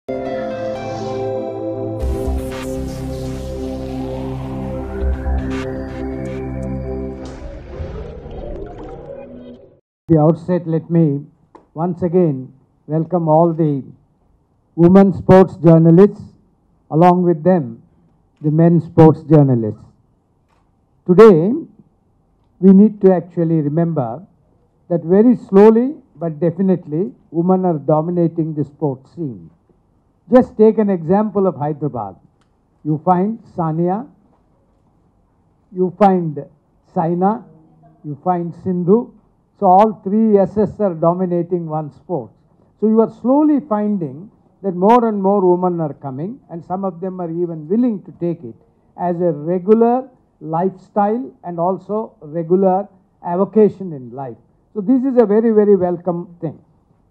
At the outset, let me once again welcome all the women sports journalists, along with them, the men sports journalists. Today, we need to actually remember that very slowly but definitely, women are dominating the sports scene. Just take an example of Hyderabad. You find Sania, you find Saina, you find Sindhu. So all three S's are dominating one sport. So you are slowly finding that more and more women are coming, and some of them are even willing to take it as a regular lifestyle and also regular avocation in life. So this is a very, very welcome thing.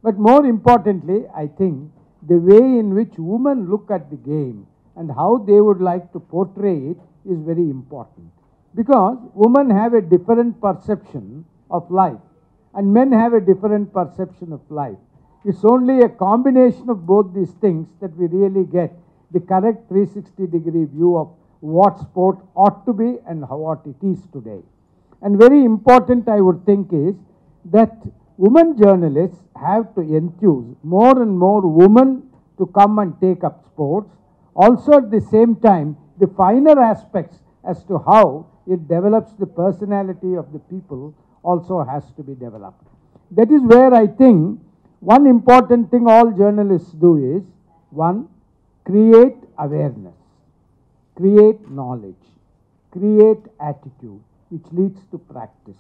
But more importantly, I think the way in which women look at the game and how they would like to portray it is very important. Because women have a different perception of life and men have a different perception of life. It's only a combination of both these things that we really get the correct 360-degree view of what sport ought to be and what it is today. And very important, I would think, is that women journalists have to enthuse more and more women to come and take up sports. Also at the same time, the finer aspects as to how it develops the personality of the people also has to be developed. That is where I think one important thing all journalists do is, one, create awareness, create knowledge, create attitude, which leads to practice.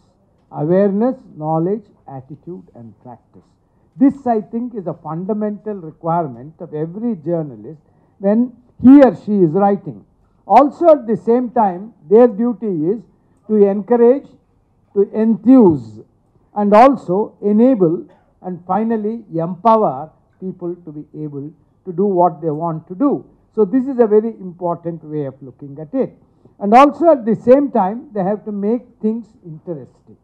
Awareness, knowledge, attitude and practice. This, I think, is a fundamental requirement of every journalist when he or she is writing. Also at the same time, their duty is to encourage, to enthuse, and also enable and finally empower people to be able to do what they want to do. So this is a very important way of looking at it. And also at the same time, they have to make things interesting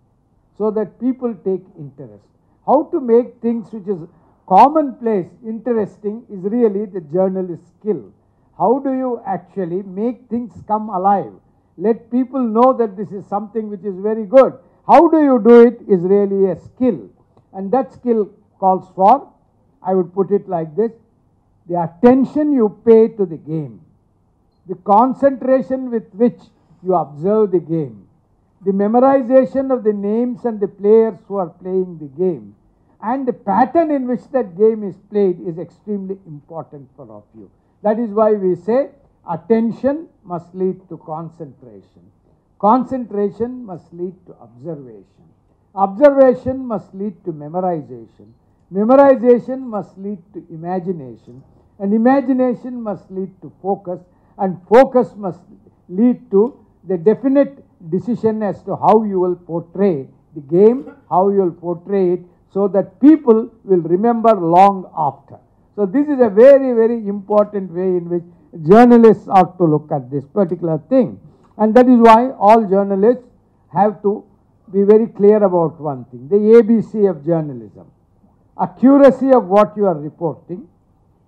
so that people take interest. How to make things which is commonplace interesting is really the journalist skill. How do you actually make things come alive? Let people know that this is something which is very good. How do you do it is really a skill. And that skill calls for, I would put it like this, the attention you pay to the game, the concentration with which you observe the game, the memorization of the names and the players who are playing the game, and the pattern in which that game is played is extremely important for all of you. That is why we say attention must lead to concentration. Concentration must lead to observation. Observation must lead to memorization. Memorization must lead to imagination. And imagination must lead to focus. And focus must lead to the definite decision as to how you will portray the game, how you will portray it, so that people will remember long after. So this is a very, very important way in which journalists ought to look at this particular thing. And that is why all journalists have to be very clear about one thing, the ABC of journalism. Accuracy of what you are reporting,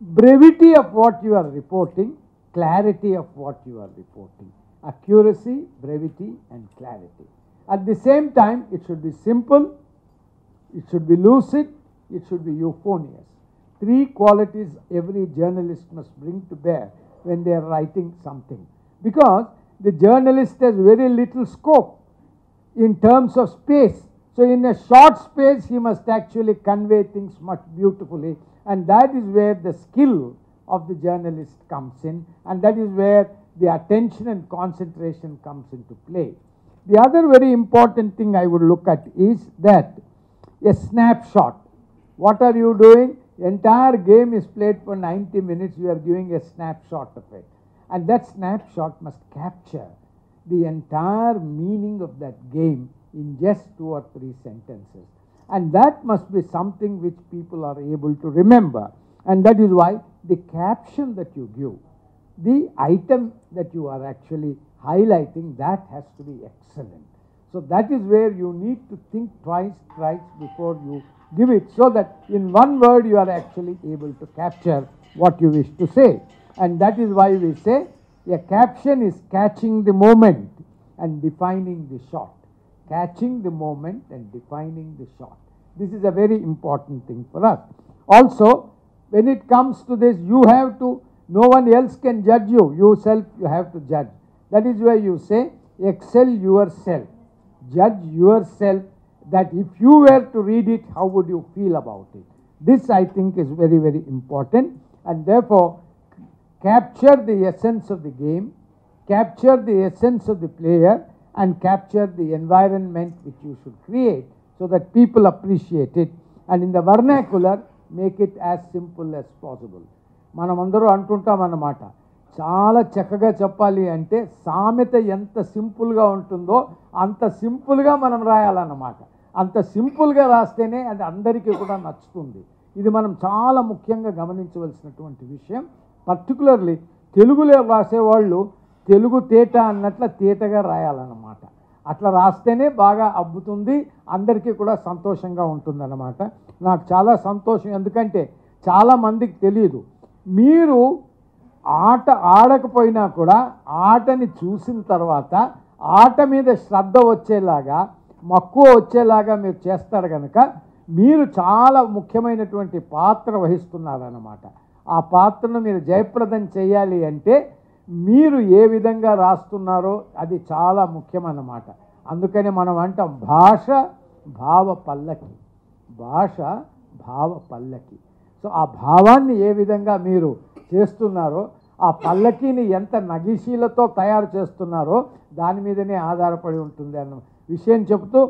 brevity of what you are reporting, clarity of what you are reporting. Accuracy, brevity and clarity. At the same time, it should be simple, it should be lucid, it should be euphonious. Three qualities every journalist must bring to bear when they are writing something. Because the journalist has very little scope in terms of space. So in a short space, he must actually convey things much beautifully. And that is where the skill of the journalist comes in. And that is where the attention and concentration comes into play. The other very important thing I would look at is that a snapshot. What are you doing? Entire game is played for 90 minutes. You are giving a snapshot of it. And that snapshot must capture the entire meaning of that game in just 2 or 3 sentences. And that must be something which people are able to remember. And that is why the caption that you give, the item that you are actually highlighting, that has to be excellent. So that is where you need to think twice before you give it, so that in one word you are actually able to capture what you wish to say. And that is why we say a caption is catching the moment and defining the shot. Catching the moment and defining the shot. This is a very important thing for us. Also, when it comes to this, you have to, no one else can judge you. Yourself, you have to judge. That is why you say, excel yourself. Judge yourself, that if you were to read it, how would you feel about it? This, I think, is very, very important. And therefore, capture the essence of the game, capture the essence of the player, and capture the environment which you should create so that people appreciate it. And in the vernacular, make it as simple as possible. మనమందరూ అంటుంటాం అన్నమాట, చాలా చక్కగా చెప్పాలి అంటే సామెత ఎంత సింపుల్గా ఉంటుందో అంత సింపుల్గా మనం రాయాలన్నమాట. అంత సింపుల్గా రాస్తేనే అది అందరికీ కూడా నచ్చుతుంది. ఇది మనం చాలా ముఖ్యంగా గమనించవలసినటువంటి విషయం. పర్టికులర్లీ తెలుగులో రాసేవాళ్ళు తెలుగు తేట అన్నట్ల తేటగా రాయాలన్నమాట. అట్లా రాస్తేనే బాగా అబ్బుతుంది, అందరికీ కూడా సంతోషంగా ఉంటుందన్నమాట. నాకు చాలా సంతోషం, ఎందుకంటే చాలామందికి తెలియదు. మీరు ఆట ఆడకపోయినా కూడా ఆటని చూసిన తర్వాత ఆట మీద శ్రద్ధ వచ్చేలాగా, మక్కువ వచ్చేలాగా మీరు చేస్తారు కనుక మీరు చాలా ముఖ్యమైనటువంటి పాత్ర వహిస్తున్నారన్నమాట. ఆ పాత్రను మీరు జయప్రదం చేయాలి అంటే మీరు ఏ విధంగా రాస్తున్నారో అది చాలా ముఖ్యమన్నమాట. అందుకని మనం అంటాం భాష భావ పల్లకి, భాష భావ పల్లకి. సో ఆ భావాన్ని ఏ విధంగా మీరు చేస్తున్నారో, ఆ పల్లకీని ఎంత నగిశీలతో తయారు చేస్తున్నారో దాని మీదనే ఆధారపడి ఉంటుంది అన్న విషయం చెబుతూ,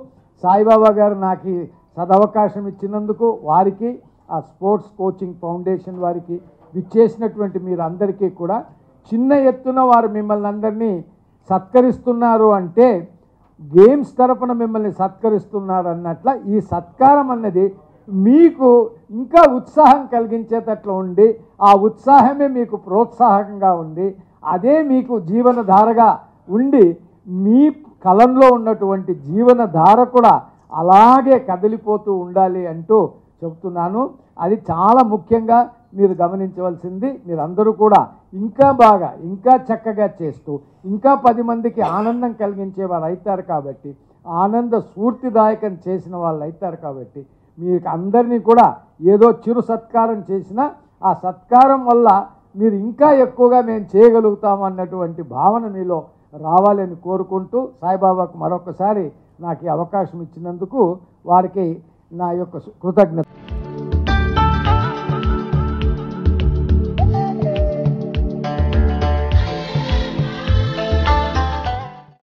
సాయిబాబా గారు నాకు సదవకాశం ఇచ్చినందుకు వారికి, ఆ స్పోర్ట్స్ కోచింగ్ ఫౌండేషన్ వారికి, విచ్చేసినటువంటి మీరు అందరికీ కూడా చిన్న ఎత్తున వారు మిమ్మల్ని అందరినీ సత్కరిస్తున్నారు అంటే గేమ్స్ తరపున మిమ్మల్ని సత్కరిస్తున్నారు అన్నట్ల ఈ సత్కారం అన్నది మీకు ఇంకా ఉత్సాహం కలిగించేటట్లు ఉండి, ఆ ఉత్సాహమే మీకు ప్రోత్సాహకంగా ఉంది, అదే మీకు జీవనధారగా ఉండి మీ కలంలో ఉన్నటువంటి జీవనధార కూడా అలాగే కదిలిపోతూ ఉండాలి అంటూ చెప్తున్నాను. అది చాలా ముఖ్యంగా మీరు గమనించవలసింది. మీరందరూ కూడా ఇంకా బాగా, ఇంకా చక్కగా చేస్తూ ఇంకా 10 మందికి ఆనందం కలిగించేవారు అవుతారు కాబట్టి, ఆనంద స్ఫూర్తిదాయకం చేసిన వాళ్ళు అవుతారు కాబట్టి, మీకు అందరినీ కూడా ఏదో చిరు సత్కారం చేసినా ఆ సత్కారం వల్ల మీరు ఇంకా ఎక్కువగా మేము చేయగలుగుతాము అన్నటువంటి భావన మీలో రావాలని కోరుకుంటూ, సాయిబాబాకు మరొకసారి నాకు ఈ అవకాశం ఇచ్చినందుకు వారికి నా యొక్క కృతజ్ఞత.